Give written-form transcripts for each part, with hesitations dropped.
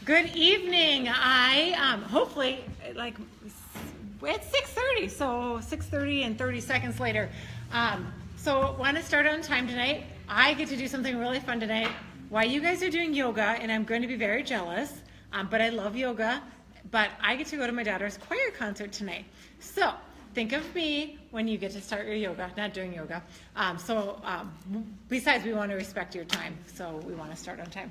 Good evening. I hopefully it's 6:30, so 6:30 and 30 seconds later. So want to start on time tonight. I get to do something really fun tonight. While you guys are doing yoga, and I'm going to be very jealous, but I love yoga. But I get to go to my daughter's choir concert tonight. So think of me when you get to start your yoga, not doing yoga. Besides, we want to respect your time, so we want to start on time.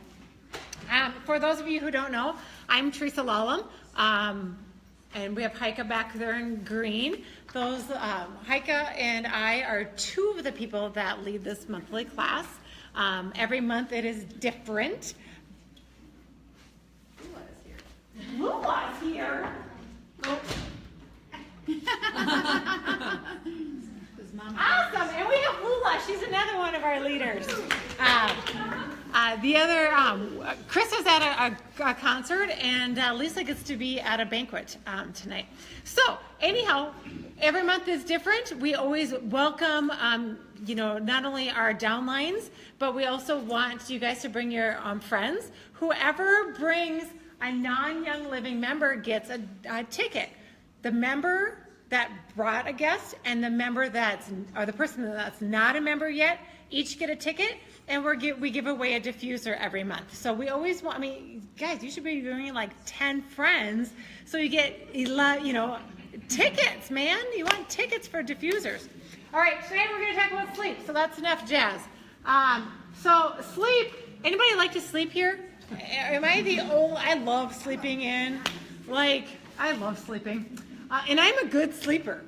For those of you who don't know, I'm Teresa Lallam, and we have Heike back there in green. Those Heike and I are two of the people that lead this monthly class. Every month it is different. Lula's here. Oh. Awesome, and we have Lula. She's another one of our leaders. Chris is at a concert, and Lisa gets to be at a banquet tonight. So, anyhow, every month is different. We always welcome, not only our downlines, but we also want you guys to bring your friends. Whoever brings a non-Young Living member gets a ticket. The member that brought a guest and the member the person that's not a member yet, each get a ticket, and we give away a diffuser every month. So we always want, guys, you should be bringing like 10 friends, so you get, tickets, man. You want tickets for diffusers. All right, today we're going to talk about sleep, so that's enough jazz. So sleep, anybody like to sleep here? Am I the old, I love sleeping in, I love sleeping. And I'm a good sleeper.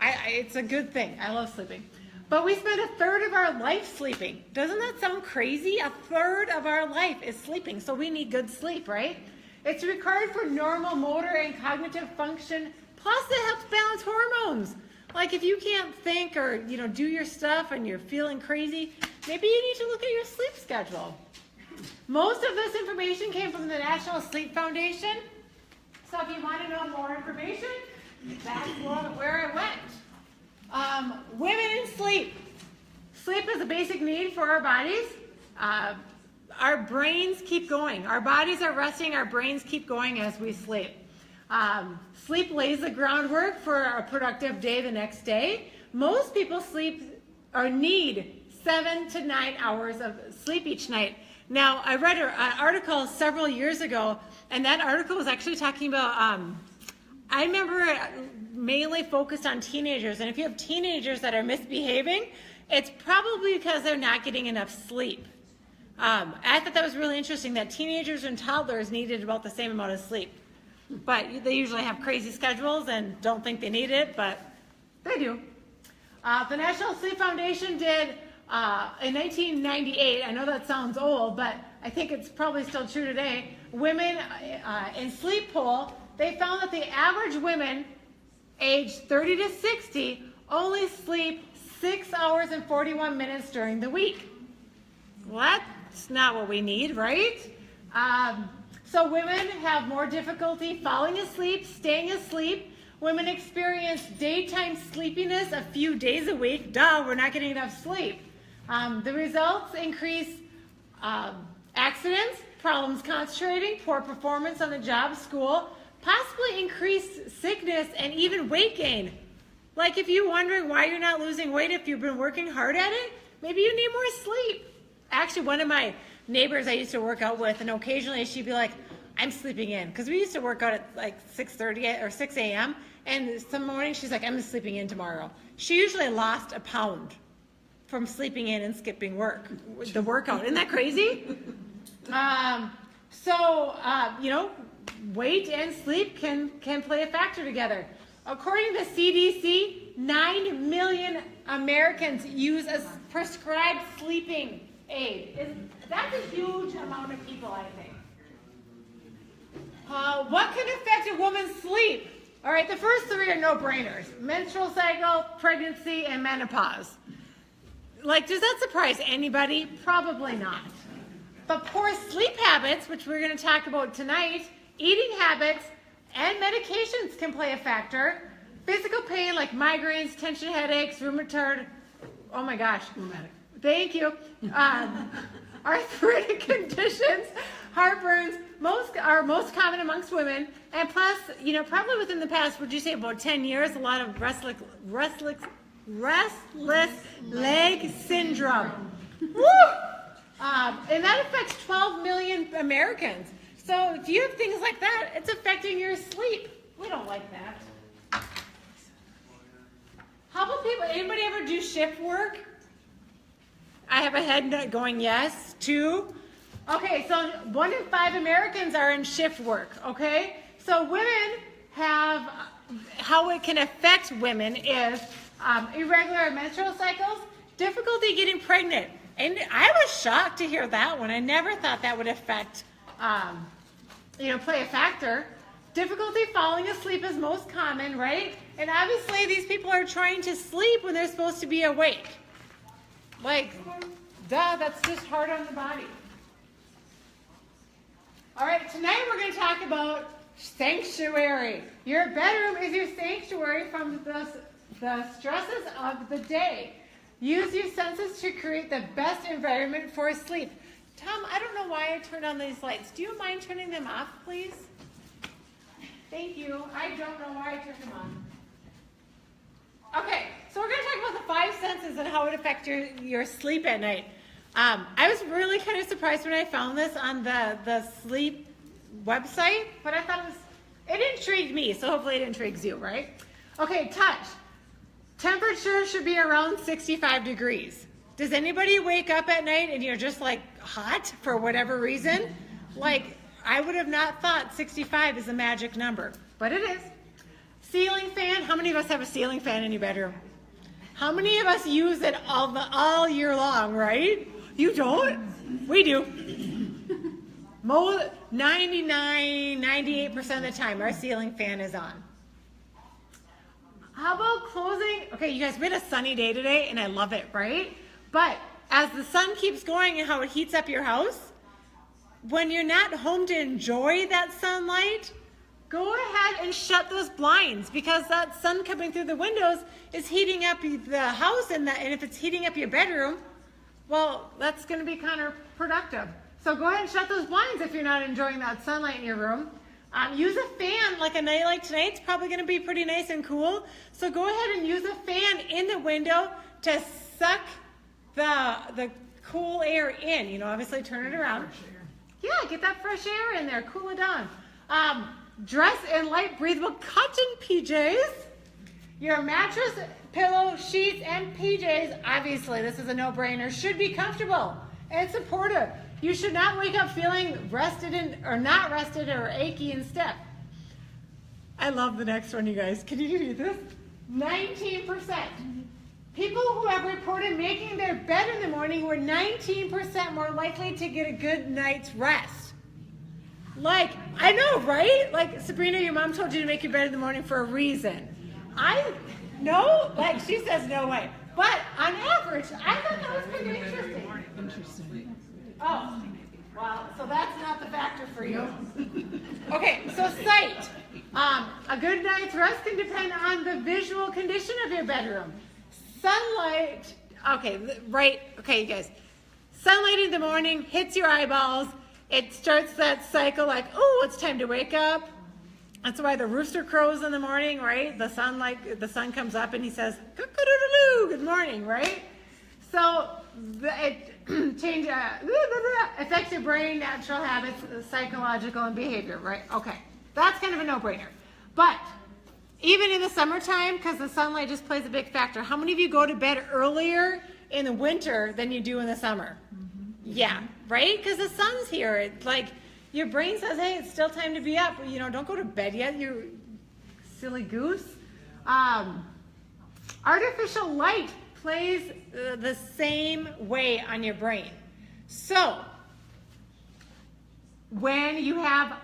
It's a good thing. I love sleeping. But we spend a third of our life sleeping. Doesn't that sound crazy? A third of our life is sleeping, so we need good sleep, right? It's required for normal motor and cognitive function, plus it helps balance hormones. Like if you can't think or do your stuff and you're feeling crazy, maybe you need to look at your sleep schedule. Most of this information came from the National Sleep Foundation. So if you want to know more information, that's where I went. Women in sleep. Sleep is a basic need for our bodies. Our brains keep going. Our bodies are resting. Our brains keep going as we sleep. Sleep lays the groundwork for a productive day the next day. Most people sleep or need 7 to 9 hours of sleep each night. Now, I read an article several years ago, and that article was actually talking about, I remember it mainly focused on teenagers, and if you have teenagers that are misbehaving, it's probably because they're not getting enough sleep. I thought that was really interesting, that teenagers and toddlers needed about the same amount of sleep. But they usually have crazy schedules and don't think they need it, but they do. The National Sleep Foundation did in 1998, I know that sounds old, but I think it's probably still true today, women in sleep poll, they found that the average women aged 30 to 60 only sleep 6 hours and 41 minutes during the week. Well, that's not what we need, right? So women have more difficulty falling asleep, staying asleep. Women experience daytime sleepiness a few days a week. Duh, we're not getting enough sleep. The results increase accidents, problems concentrating, poor performance on the job, school, possibly increased sickness, and even weight gain. Like if you're wondering why you're not losing weight if you've been working hard at it, maybe you need more sleep. Actually, one of my neighbors I used to work out with, and occasionally she'd be like, I'm sleeping in. Because we used to work out at like 6:30 or 6 a.m. And some morning she's like, I'm sleeping in tomorrow. She usually lost a pound from sleeping in and skipping the workout. Isn't that crazy? Weight and sleep can play a factor together. According to CDC, 9 million Americans use a prescribed sleeping aid. That's a huge amount of people, I think. What can affect a woman's sleep? All right, the first three are no-brainers. Menstrual cycle, pregnancy, and menopause. Does that surprise anybody? Probably not. But poor sleep habits, which we're going to talk about tonight, eating habits, and medications can play a factor. Physical pain like migraines, tension headaches, rheumatoid, oh my gosh. Rheumatic. Thank you. Arthritic conditions, heartburns, most most common amongst women, and plus, probably within the past, would you say about 10 years, a lot of restless leg syndrome. Woo! And that affects 12 million Americans. So if you have things like that, it's affecting your sleep. We don't like that. How about people, anybody ever do shift work? I have a head going yes. 2. Okay, so 1 in 5 Americans are in shift work, okay? So women have, how it can affect women is irregular menstrual cycles, difficulty getting pregnant. And I was shocked to hear that one. I never thought that would affect, play a factor. Difficulty falling asleep is most common, right? And obviously these people are trying to sleep when they're supposed to be awake. Like, duh, that's just hard on the body. All right, tonight we're going to talk about sanctuary. Your bedroom is your sanctuary from the stresses of the day. Use your senses to create the best environment for sleep. Tom, I don't know why I turned on these lights. Do you mind turning them off, please? Thank you. I don't know why I turned them on. Okay, so we're going to talk about the 5 senses and how it affects your sleep at night. I was really kind of surprised when I found this on the sleep website, but I thought it intrigued me, so hopefully it intrigues you, right? Okay, touch. Temperature should be around 65 degrees. Does anybody wake up at night and you're just like hot for whatever reason? Like, I would have not thought 65 is a magic number, but it is. Ceiling fan. How many of us have a ceiling fan in your bedroom? How many of us use it all year long, right? You don't? We do. 99, 98% of the time, our ceiling fan is on. How about closing? Okay, you guys, we had a sunny day today, and I love it, right? But as the sun keeps going and how it heats up your house, when you're not home to enjoy that sunlight, go ahead and shut those blinds, because that sun coming through the windows is heating up the house, and if it's heating up your bedroom, well, that's going to be counterproductive. So go ahead and shut those blinds if you're not enjoying that sunlight in your room. Use a fan. Like a night like tonight, it's probably going to be pretty nice and cool. So go ahead and use a fan in the window to suck the cool air in. Obviously turn it around. Yeah, get that fresh air in there. Cool it down. Dress in light, breathable cotton PJs. Your mattress, pillow, sheets, and PJs, obviously, this is a no-brainer, should be comfortable and supportive. You should not wake up feeling rested or not rested or achy and stiff. I love the next one, you guys. Can you read this? 19%. People who have reported making their bed in the morning were 19% more likely to get a good night's rest. Like, I know, right? Like, Sabrina, your mom told you to make your bed in the morning for a reason. No, like she says no way. But on average, I thought that was pretty interesting. Oh, well, so that's not the factor for you. Okay, so sight. A good night's rest can depend on the visual condition of your bedroom. Sunlight, okay, you guys. Sunlight in the morning hits your eyeballs. It starts that cycle like, oh, it's time to wake up. That's why the rooster crows in the morning, right? The sun comes up and he says, cock-a-doodle-doo, good morning, right? So it affects your brain, natural habits, psychological, and behavior, right? Okay, that's kind of a no-brainer. But even in the summertime, because the sunlight just plays a big factor, how many of you go to bed earlier in the winter than you do in the summer? Mm-hmm. Yeah, right? Because the sun's here. It's like your brain says, hey, it's still time to be up. Don't go to bed yet, you silly goose. Artificial light plays the same way on your brain. So when you have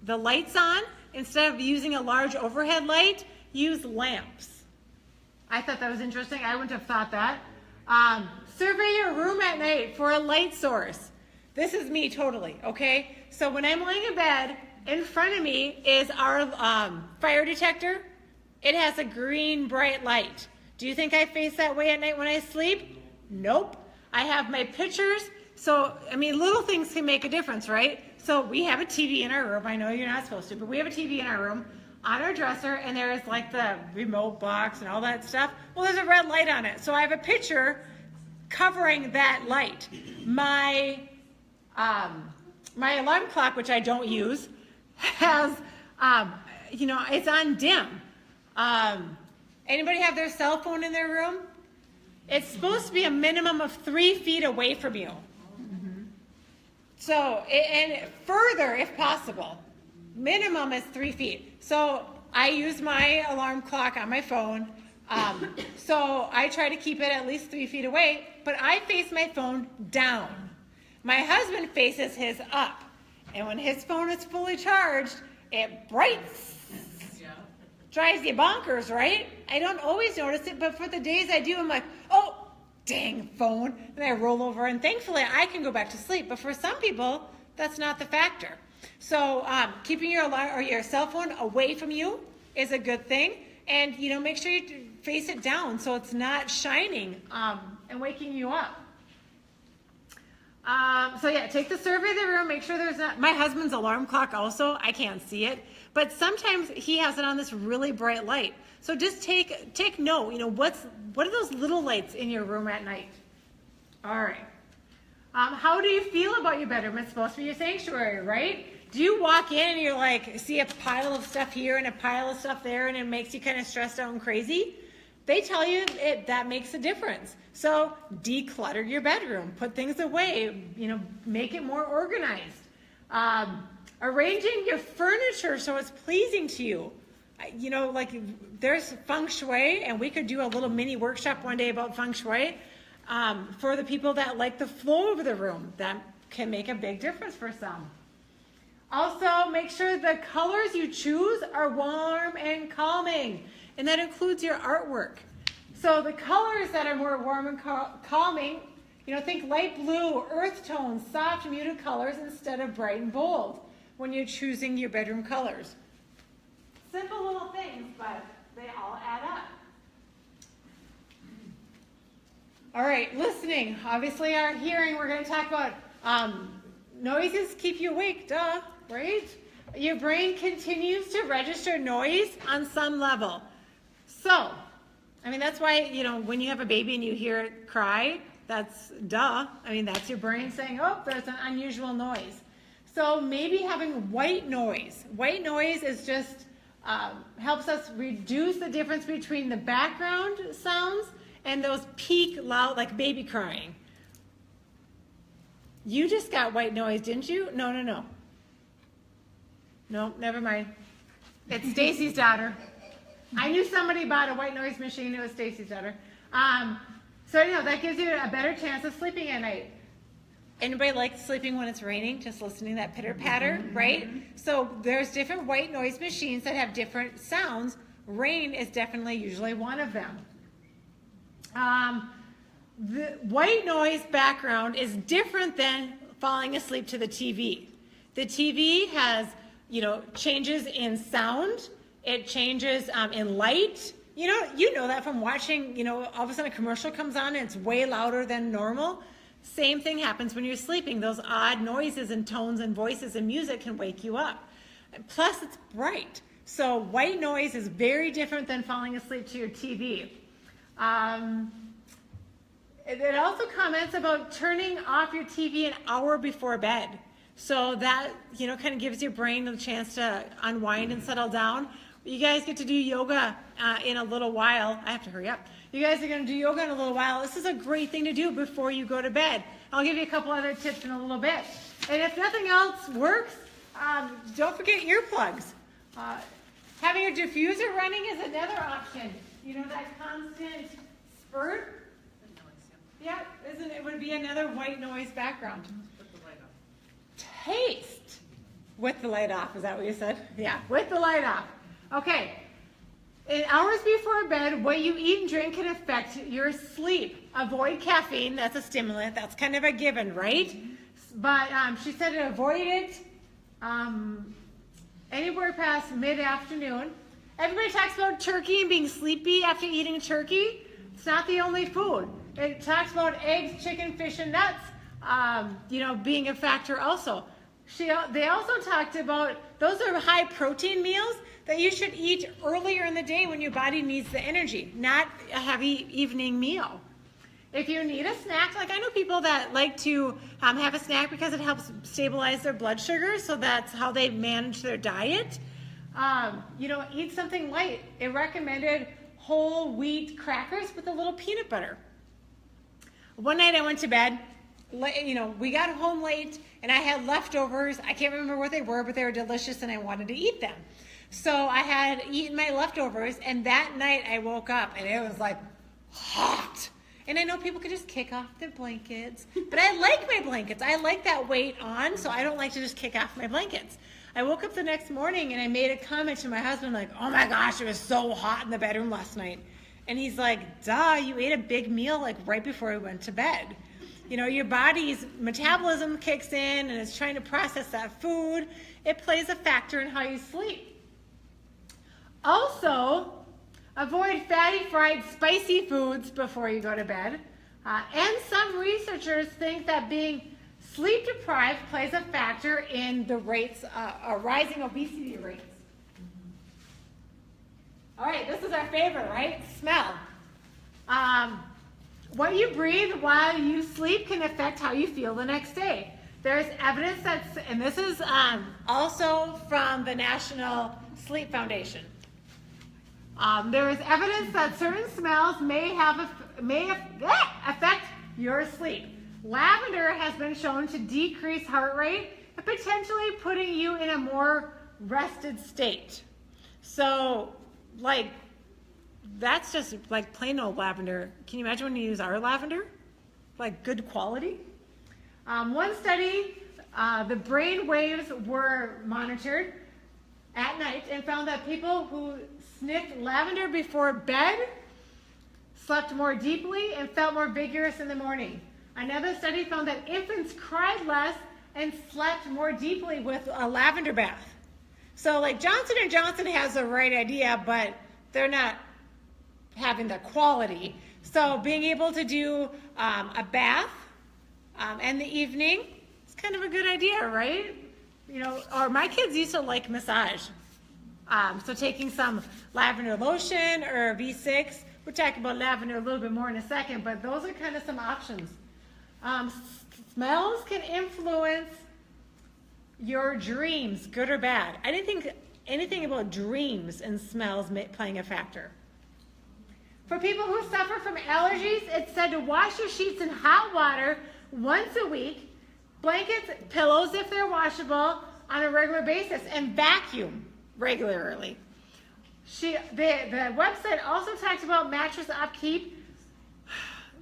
the lights on, instead of using a large overhead light, use lamps. I thought that was interesting. I wouldn't have thought that. Survey your room at night for a light source. This is me totally, okay? So when I'm laying in bed, in front of me is our fire detector. It has a green bright light. Do you think I face that way at night when I sleep? Nope. I have my pictures. So, little things can make a difference, right? So we have a TV in our room. I know you're not supposed to, but we have a TV in our room on our dresser, and there is like the remote box and all that stuff. Well, there's a red light on it. So I have a picture covering that light. My alarm clock, which I don't use, has, it's on dim. Anybody have their cell phone in their room? It's supposed to be a minimum of 3 feet away from you. So, and further if possible. Minimum is 3 feet. So I use my alarm clock on my phone. So I try to keep it at least 3 feet away, but I face my phone down. My husband faces his up. And when his phone is fully charged, it brights. Drives you bonkers, right? I don't always notice it, but for the days I do, I'm like, oh, dang phone. And I roll over, and thankfully I can go back to sleep. But for some people, that's not the factor. So keeping your alarm or your cell phone away from you is a good thing. And, make sure you face it down so it's not shining and waking you up. So yeah, take the survey of the room, make sure there's not, my husband's alarm clock also, I can't see it, but sometimes he has it on this really bright light. So just take note, what are those little lights in your room at night? All right. How do you feel about your bedroom? It's supposed to be your sanctuary, right? Do you walk in and you're like, see a pile of stuff here and a pile of stuff there, and it makes you kind of stressed out and crazy? They tell you that makes a difference. So declutter your bedroom, put things away, make it more organized. Arranging your furniture so it's pleasing to you. There's feng shui, and we could do a little mini workshop one day about feng shui. For the people that like the flow of the room, that can make a big difference for some. Also, make sure the colors you choose are warm and calming, and that includes your artwork. So the colors that are more warm and calming, think light blue, earth tones, soft, muted colors instead of bright and bold when you're choosing your bedroom colors. Simple little things, but they all add up. All right, listening. Obviously, our hearing, we're going to talk about noises keep you awake, duh, right? Your brain continues to register noise on some level. So, that's why, when you have a baby and you hear it cry, that's duh. That's your brain saying, oh, there's an unusual noise. So maybe having white noise. White noise is just, helps us reduce the difference between the background sounds and those peak loud, like baby crying. You just got white noise, didn't you? No. No, never mind. It's Stacy's daughter. I knew somebody bought a white noise machine. It was Stacy's daughter. So that gives you a better chance of sleeping at night. Anybody like sleeping when it's raining? Just listening to that pitter patter, right? So there's different white noise machines that have different sounds. Rain is definitely usually one of them. The white noise background is different than falling asleep to the TV. The TV has, changes in sound. It changes in light. You know that from watching, all of a sudden a commercial comes on and it's way louder than normal. Same thing happens when you're sleeping. Those odd noises and tones and voices and music can wake you up. Plus, it's bright. So white noise is very different than falling asleep to your TV. It also comments about turning off your TV an hour before bed. So that, kind of gives your brain a chance to unwind and settle down. You guys get to do yoga in a little while. I have to hurry up. You guys are going to do yoga in a little while. This is a great thing to do before you go to bed. I'll give you a couple other tips in a little bit. And if nothing else works, don't forget earplugs. Having your diffuser running is another option. That constant spurt. Yeah, it would be another white noise background. With the light off. Taste. With the light off, is that what you said? Yeah, with the light off. Okay. In hours before bed, what you eat and drink can affect your sleep. Avoid caffeine. That's a stimulant. That's kind of a given, right? But she said to avoid it anywhere past mid-afternoon. Everybody talks about turkey and being sleepy after eating turkey. It's not the only food. It talks about eggs, chicken, fish, and nuts, being a factor also. They also talked about those are high protein meals that you should eat earlier in the day when your body needs the energy, not a heavy evening meal. If you need a snack, like I know people that like to have a snack because it helps stabilize their blood sugar, so that's how they manage their diet. Eat something light. It recommended whole wheat crackers with a little peanut butter. One night I went to bed, we got home late and I had leftovers. I can't remember what they were, but they were delicious and I wanted to eat them. So I had eaten my leftovers, and that night I woke up and it was like hot. And I know people could just kick off their blankets, but I like my blankets. I like that weight on, so I don't like to just kick off my blankets. I woke up the next morning and I made a comment to my husband like, oh my gosh, it was so hot in the bedroom last night. And he's like, duh, you ate a big meal like right before we went to bed. Your body's metabolism kicks in and it's trying to process that food. It plays a factor in how you sleep. Also, avoid fatty, fried, spicy foods before you go to bed. And some researchers think that being sleep deprived plays a factor in the rising obesity rates. All right, this is our favorite, right? Smell. What you breathe while you sleep can affect how you feel the next day. There's evidence and this is also from the National Sleep Foundation. There is evidence that certain smells may affect your sleep. Lavender has been shown to decrease heart rate and potentially putting you in a more rested state. So, that's just like plain old lavender. Can you imagine when you use our lavender? Like good quality? One study, the brain waves were monitored at night and found that people who sniffed lavender before bed slept more deeply and felt more vigorous in the morning. Another study found that infants cried less and slept more deeply with a lavender bath. So Johnson & Johnson has the right idea, but they're not having the quality. So being able to do a bath in the evening, it's kind of a good idea, right? Or my kids used to like massage. So taking some lavender lotion or V6, we'll talk about lavender a little bit more in a second, but those are kind of some options. Smells can influence your dreams, good or bad. I didn't think anything about dreams and smells playing a factor. For people who suffer from allergies, it's said to wash your sheets in hot water once a week, blankets, pillows if they're washable, on a regular basis, and vacuum regularly. The website also talks about mattress upkeep.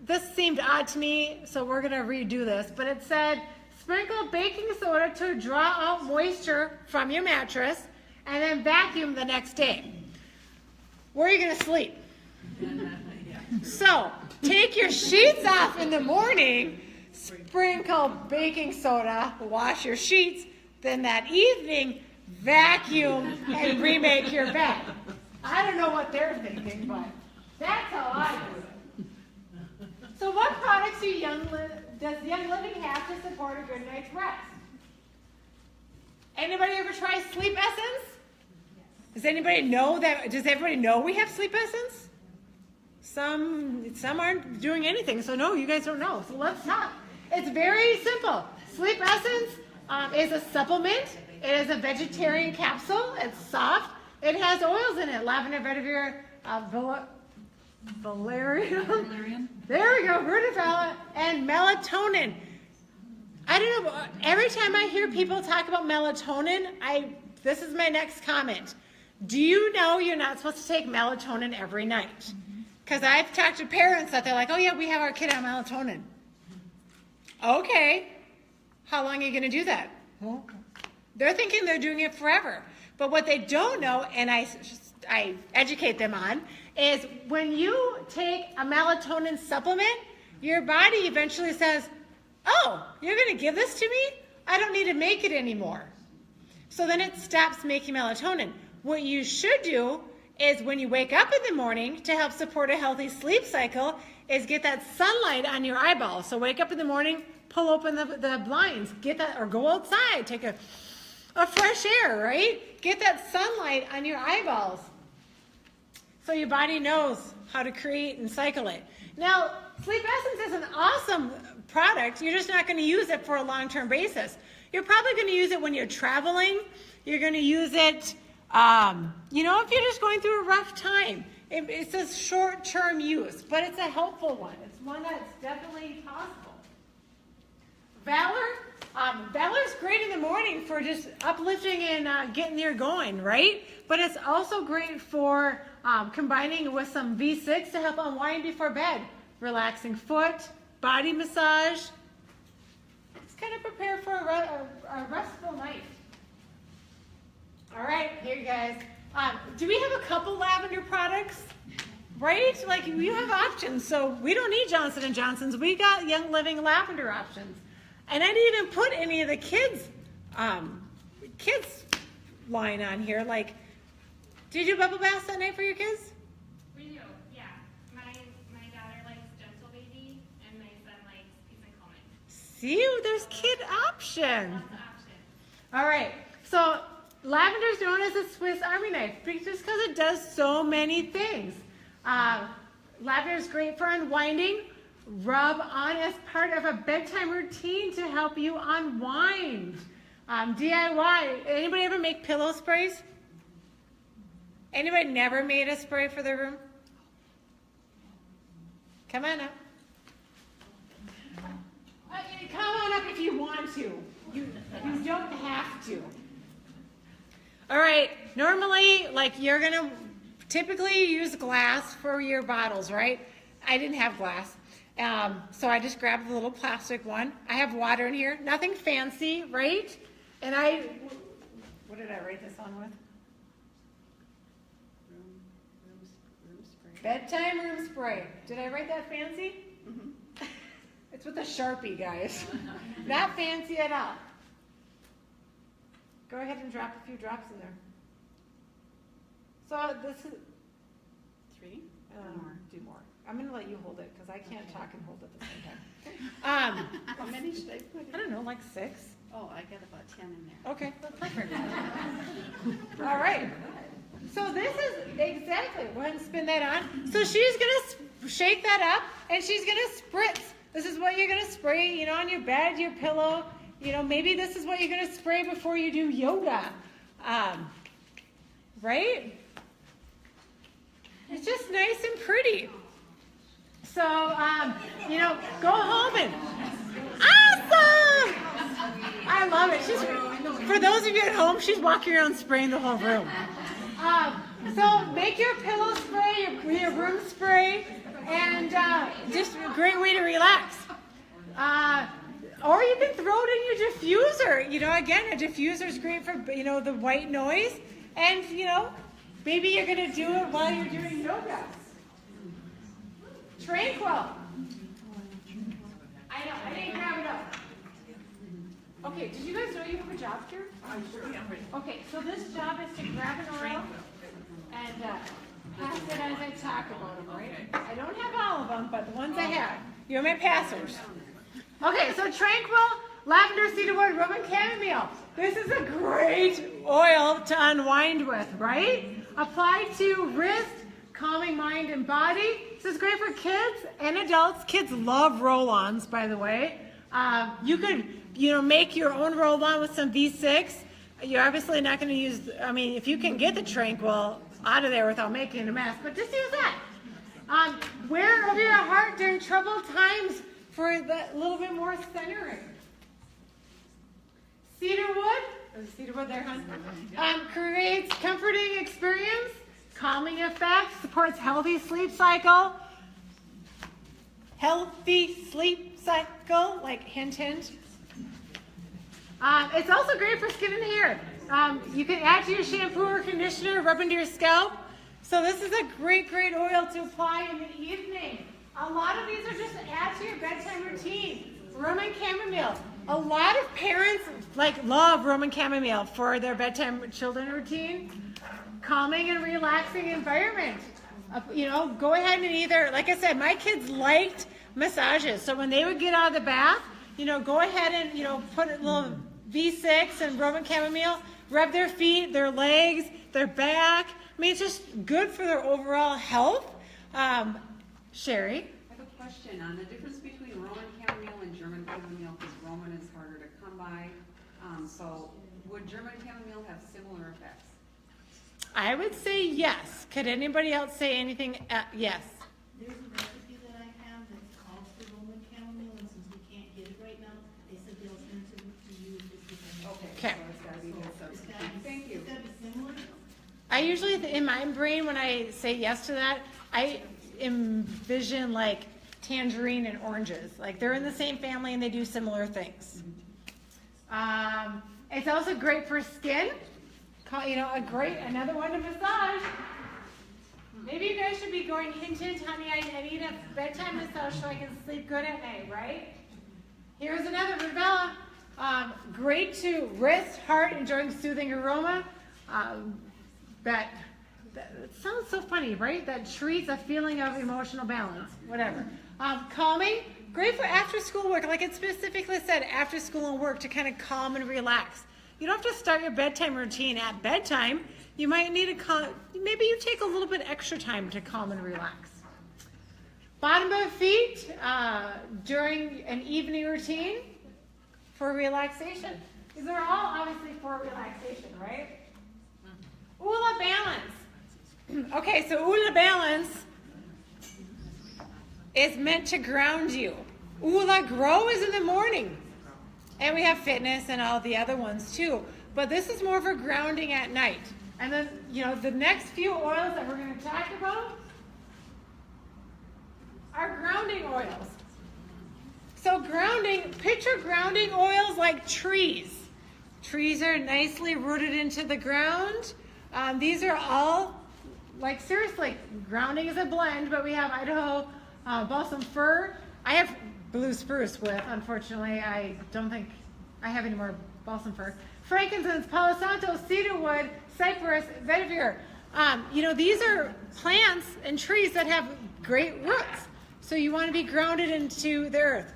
This seemed odd to me, so we're going to redo this, but it said sprinkle baking soda to draw out moisture from your mattress and then vacuum the next day. Where are you going to sleep? So take your sheets off in the morning, sprinkle baking soda, wash your sheets, then that evening vacuum and remake your bed. I don't know what they're thinking, but that's how I do it. So what products does Young Living have to support a good night's rest? Anybody ever try Sleep Essence? Does everybody know we have Sleep Essence? Some aren't doing anything, so no, you guys don't know. So let's talk. It's very simple. Sleep Essence is a supplement. It is a vegetarian capsule. It's soft. It has oils in it. Lavender, vetiver, valerian. There we go. Rudifella and melatonin. I don't know. Every time I hear people talk about melatonin, this is my next comment. Do you know you're not supposed to take melatonin every night? Because I've talked to parents that they're like, oh yeah, we have our kid on melatonin. Okay. How long are you going to do that? Okay. They're thinking they're doing it forever. But what they don't know, and I educate them on, is when you take a melatonin supplement, your body eventually says, oh, you're going to give this to me? I don't need to make it anymore. So then it stops making melatonin. What you should do is when you wake up in the morning to help support a healthy sleep cycle is get that sunlight on your eyeballs. So wake up in the morning, pull open the blinds, get that, or go outside, take a fresh air, right? Get that sunlight on your eyeballs so your body knows how to create and cycle it. Now, Sleep Essence is an awesome product. You're just not going to use it for a long-term basis. You're probably going to use it when you're traveling. You're going to use it, you know, if you're just going through a rough time. It's a short-term use, but it's a helpful one. It's one that's definitely possible. Valor. Valor's great in the morning for just uplifting and getting you going, right? But it's also great for combining with some V6 to help unwind before bed. Relaxing foot, body massage. Just kind of prepare for a restful night. All right, here you guys. Do we have a couple lavender products? Right? Like, you have options. So we don't need Johnson & Johnson's. We got Young Living lavender options. And I didn't even put any of the kids line on here. Like, do you do bubble baths at night for your kids? We do, yeah. My daughter likes Gentle Baby, and my son likes Peace and Calming. See, there's kid options. Lots of options. All right. So lavender is known as a Swiss Army knife just because it does so many things. Lavender is great for unwinding. Rub on as part of a bedtime routine to help you unwind. DIY. Anybody ever make pillow sprays? Anybody never made a spray for their room? Come on up. Come on up if you want to. You don't have to. All right. Normally, like, you're going to typically use glass for your bottles, right? I didn't have glass. So I just grabbed the little plastic one. I have water in here. Nothing fancy, right? And what did I write this on with? Room spray. Bedtime room spray. Did I write that fancy? Mm-hmm. It's with a Sharpie, guys. Not fancy at all. Go ahead and drop a few drops in there. So this is 3. Do more. I'm going to let you hold it because I can't talk and hold it at the same time. How many should I put in? I don't know, like 6. Oh, I got about 10 in there. Okay, that's perfect. All right. So this is exactly, go ahead and spin that on. So she's going to shake that up and she's going to spritz. This is what you're going to spray, you know, on your bed, your pillow. You know, maybe this is what you're going to spray before you do yoga. Right? It's just nice and pretty. So, you know, go home and, awesome! I love it. For those of you at home, she's walking around spraying the whole room. So make your pillow spray, your room spray, and just a great way to relax. Or you can throw it in your diffuser. You know, again, a diffuser is great for, you know, the white noise. And, you know, maybe you're going to do it while you're doing yoga. Tranquil. I know, I didn't grab it up. Okay, did you guys know you have a job here? Okay, so this job is to grab an oil and pass it as I talk about them, right? I don't have all of them, but the ones I have. You're my passers. Okay, so Tranquil, lavender, cedarwood, rum and chamomile. This is a great oil to unwind with, right? Apply to wrist, calming mind and body. This is great for kids and adults. Kids love roll-ons, by the way. You could, you know, make your own roll-on with some V6. You're obviously not going to use, I mean, if you can get the Tranquil out of there without making a mess, but just use that. Wear over your heart during troubled times for that little bit more centering. Cedarwood, cedarwood there, hon? Creates comforting experience, calming effect, supports healthy sleep cycle. Healthy sleep cycle, like hint, hint. It's also great for skin and hair. You can add to your shampoo or conditioner, rub into your scalp. So this is a great, great oil to apply in the evening. A lot of these are just to add to your bedtime routine. Rum and chamomile. A lot of parents love rum and chamomile for their bedtime children routine. Calming and relaxing environment. You know, go ahead and either, like I said, my kids liked massages. So when they would get out of the bath, go ahead and, put a little V6 and Roman chamomile, rub their feet, their legs, their back. I mean, it's just good for their overall health. Sherry? I have a question on the difference between Roman chamomile and German chamomile, because Roman is harder to come by. So would German chamomile have similar effects? I would say yes. Could anybody else say anything? Yes. There's a recipe that I have that's called for Roman chamomile, and since we can't get it right now, they said they'll send it to you this weekend. Okay. So it's gotta be a good substitute. Thank you. It's gotta be similar. I usually, in my brain, when I say yes to that, I envision like tangerine and oranges. Like they're in the same family and they do similar things. It's also great for skin. Another one to massage. Maybe you guys should be going, hint, honey, I need a bedtime massage so I can sleep good at night, right? Here's another Rubella. Great to wrist, heart, enjoying soothing aroma. That it sounds so funny, right? That treats a feeling of emotional balance, whatever. Calming, great for after school work. Like it specifically said, after school and work to kind of calm and relax. You don't have to start your bedtime routine at bedtime. You might need maybe you take a little bit extra time to calm and relax. Bottom of feet during an evening routine for relaxation. These are all obviously for relaxation, right? Ula balance. Okay, so Ula balance is meant to ground you. Ula grow is in the morning. And we have fitness and all the other ones too. But this is more for grounding at night. And then, the next few oils that we're going to talk about are grounding oils. So picture grounding oils like trees. Trees are nicely rooted into the ground. These are all, like seriously, grounding is a blend, but we have Idaho balsam fir. I have blue spruce with, unfortunately, I don't think I have any more balsam fir. Frankincense, Palo Santo, cedarwood, cypress, vetiver. These are plants and trees that have great roots. So you want to be grounded into the earth.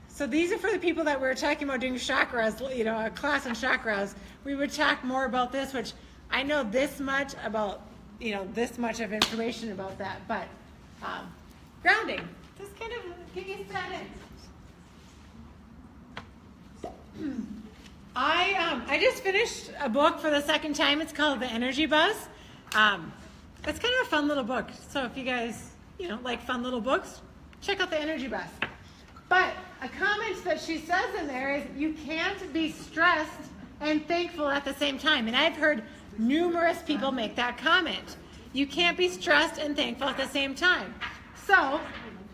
So these are for the people that we were talking about doing chakras, a class on chakras. We would talk more about this, which I know this much about, this much of information about that. But grounding, just kind of get used to that in. I just finished a book for the second time. It's called The Energy Buzz. It's kind of a fun little book. So if you guys, like fun little books, check out The Energy Buzz. But a comment that she says in there is you can't be stressed and thankful at the same time. And I've heard numerous people make that comment. You can't be stressed and thankful at the same time. So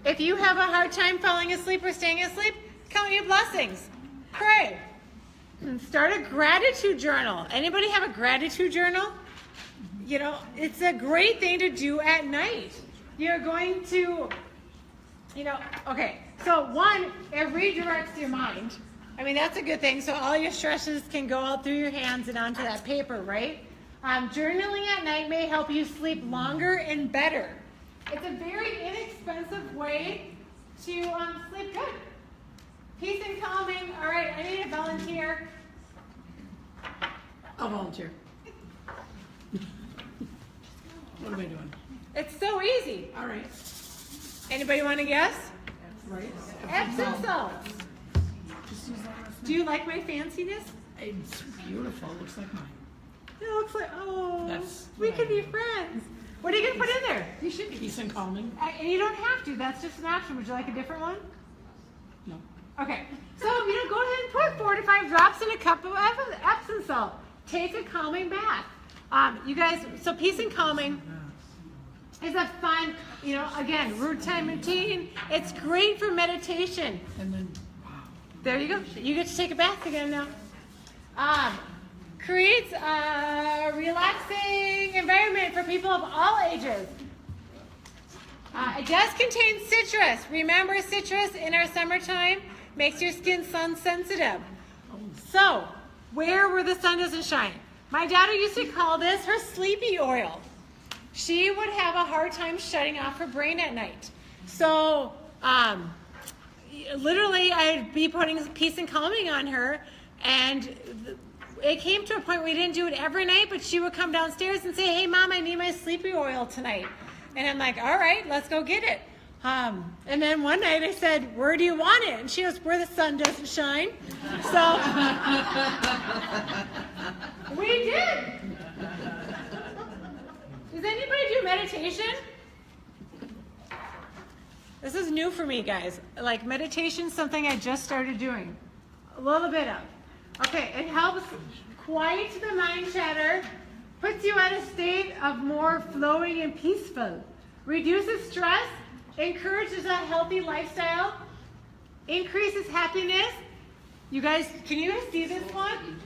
if you have a hard time falling asleep or staying asleep, count your blessings. Pray. Start a gratitude journal. Anybody have a gratitude journal? It's a great thing to do at night. You're going to, okay. So one, it redirects your mind. I mean, that's a good thing. So all your stresses can go out through your hands and onto that paper, right? Journaling at night may help you sleep longer and better. It's a very inexpensive way to sleep good. Peace and calming. All right, I need a volunteer. I'll volunteer. What am I doing? It's so easy. All right. Anybody want to guess? Right. Epsom salts. Just use that rest. Do you like my fanciness? It's beautiful. Looks like mine. It looks like, That's we could be right. friends. What are you going to put in there? You should be peace and calming. And you don't have to. That's just an option. Would you like a different one? No. Okay. So, go ahead and put 4 to 5 drops in a cup of Epsom salt. Take a calming bath. You guys, so peace and calming is a fun, again, routine. It's great for meditation. And then, wow. There you go. You get to take a bath again now. Creates a relaxing environment for people of all ages. It does contain citrus. Remember, citrus in our summertime makes your skin sun sensitive. So, where the sun doesn't shine. My daughter used to call this her sleepy oil. She would have a hard time shutting off her brain at night. So, literally I'd be putting peace and calming on her, and it came to a point where we didn't do it every night, but she would come downstairs and say, hey Mom, I need my sleepy oil tonight. And I'm like, all right, let's go get it. And then one night I said, where do you want it? And she goes, where the sun doesn't shine. So we did. Does anybody do meditation? This is new for me, guys. Like, meditation's something I just started doing. A little bit of. Okay, it helps quiet the mind chatter, puts you at a state of more flowing and peaceful, reduces stress, encourages a healthy lifestyle, increases happiness. You guys, can you guys see this one?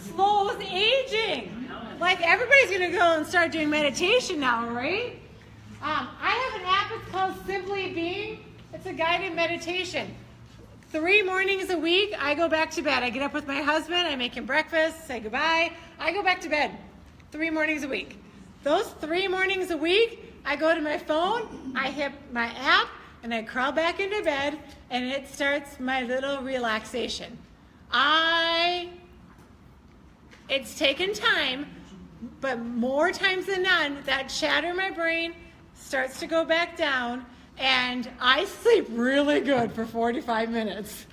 Slows aging. Like, everybody's going to go and start doing meditation now, right? I have an app, it's called Simply Being. It's a guided meditation. 3 mornings a week, I go back to bed. I get up with my husband, I make him breakfast, say goodbye. I go back to bed 3 mornings a week. Those 3 mornings a week, I go to my phone, I hit my app, and I crawl back into bed, and it starts my little relaxation. It's taken time, but more times than none, that chatter in my brain starts to go back down, and I sleep really good for 45 minutes.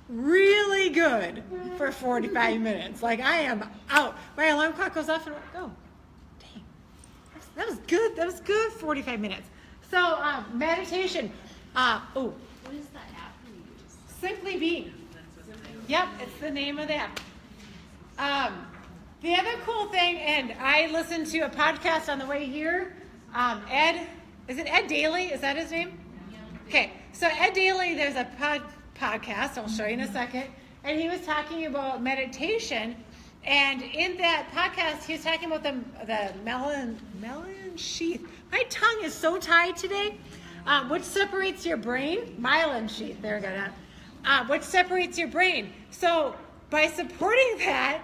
Really good for 45 minutes. Like, I am out. My alarm clock goes off and I go, dang, that was good. That was good 45 minutes. So, meditation. What is the app you use? Simply Being. Yep, it's the name of the app. The other cool thing, and I listened to a podcast on the way here. Is it Ed Daly? Is that his name? Okay, so Ed Daly, there's a podcast, I'll show you in a second, and he was talking about meditation, and in that podcast, he was talking about the myelin sheath. My tongue is so tied today, which separates your brain, myelin sheath, there we go, which separates your brain. So by supporting that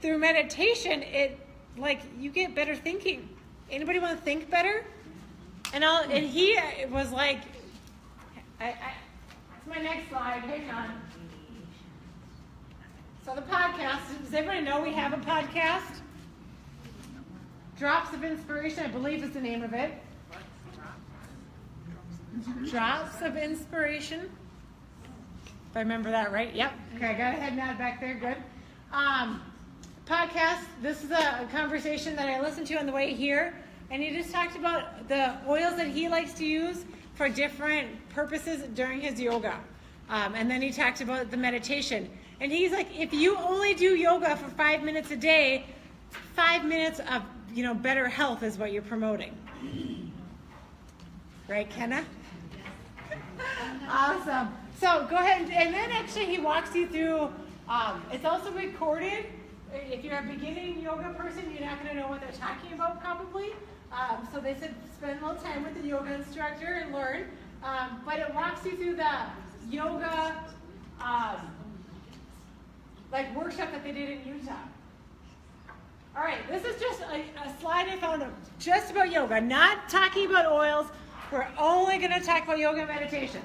through meditation, you get better thinking. Anybody want to think better? And he was like, it's my next slide, hang on. So the podcast, does everybody know we have a podcast? Drops of Inspiration, I believe is the name of it. Drops of Inspiration. If I remember that right, yep. Okay, I got a head nod back there, good. Podcast, this is a conversation that I listened to on the way here. And he just talked about the oils that he likes to use for different purposes during his yoga. And then he talked about the meditation. And he's like, if you only do yoga for 5 minutes a day, 5 minutes of better health is what you're promoting. Right, Kenna? Awesome. So go ahead. And then actually he walks you through, it's also recorded. If you're a beginning yoga person, you're not going to know what they're talking about probably. So they said spend a little time with the yoga instructor and learn. But it walks you through the yoga workshop that they did in Utah. All right, this is just a slide I found just about yoga, not talking about oils. We're only going to talk about yoga and meditation.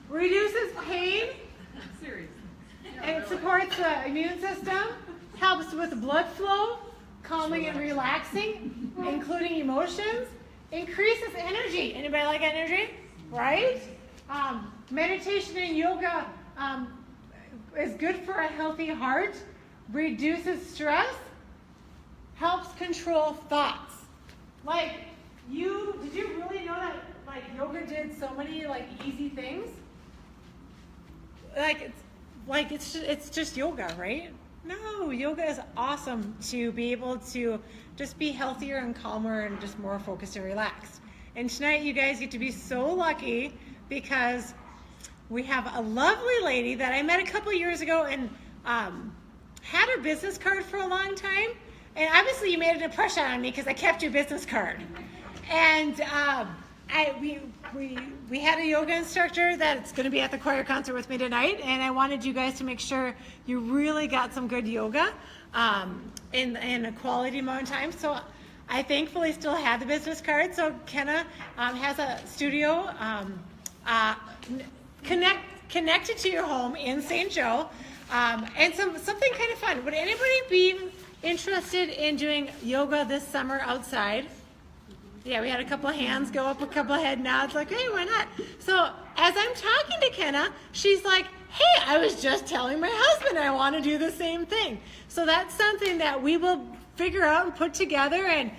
Reduces pain. And it supports the immune system, helps with blood flow, calming and relaxing, including emotions, increases energy. Anybody like energy? Right? Meditation and yoga is good for a healthy heart, reduces stress, helps control thoughts. Did you really know that yoga did so many easy things? It's just yoga, right? No, yoga is awesome to be able to just be healthier and calmer and just more focused and relaxed. And tonight you guys get to be so lucky because we have a lovely lady that I met a couple years ago and had her business card for a long time. And obviously you made an impression on me because I kept your business card. And we had a yoga instructor that's going to be at the choir concert with me tonight, and I wanted you guys to make sure you really got some good yoga in a quality amount of time. So I thankfully still have the business card. So Kenna has a studio connected to your home in St. Joe. And something kind of fun. Would anybody be interested in doing yoga this summer outside? Yeah, we had a couple of hands go up, a couple of head nods, like, hey, why not? So as I'm talking to Kenna, she's like, hey, I was just telling my husband I want to do the same thing. So that's something that we will figure out and put together. And,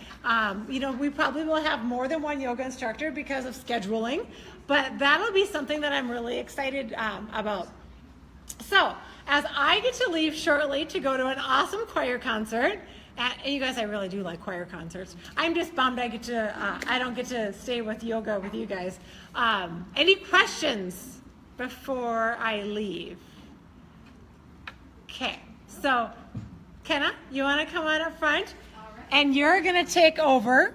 we probably will have more than one yoga instructor because of scheduling. But that'll be something that I'm really excited about. So as I get to leave shortly to go to an awesome choir concert, and you guys, I really do like choir concerts. I'm just bummed I don't get to stay with yoga with you guys. Any questions before I leave? Okay, so Kenna, you want to come on up front? All right. And you're going to take over.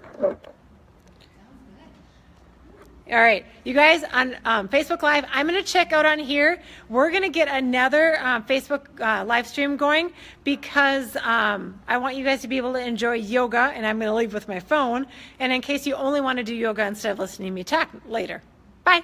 All right, you guys on Facebook Live, I'm going to check out on here. We're going to get another Facebook live stream going because I want you guys to be able to enjoy yoga, and I'm going to leave with my phone. And in case you only want to do yoga instead of listening to me talk later. Bye.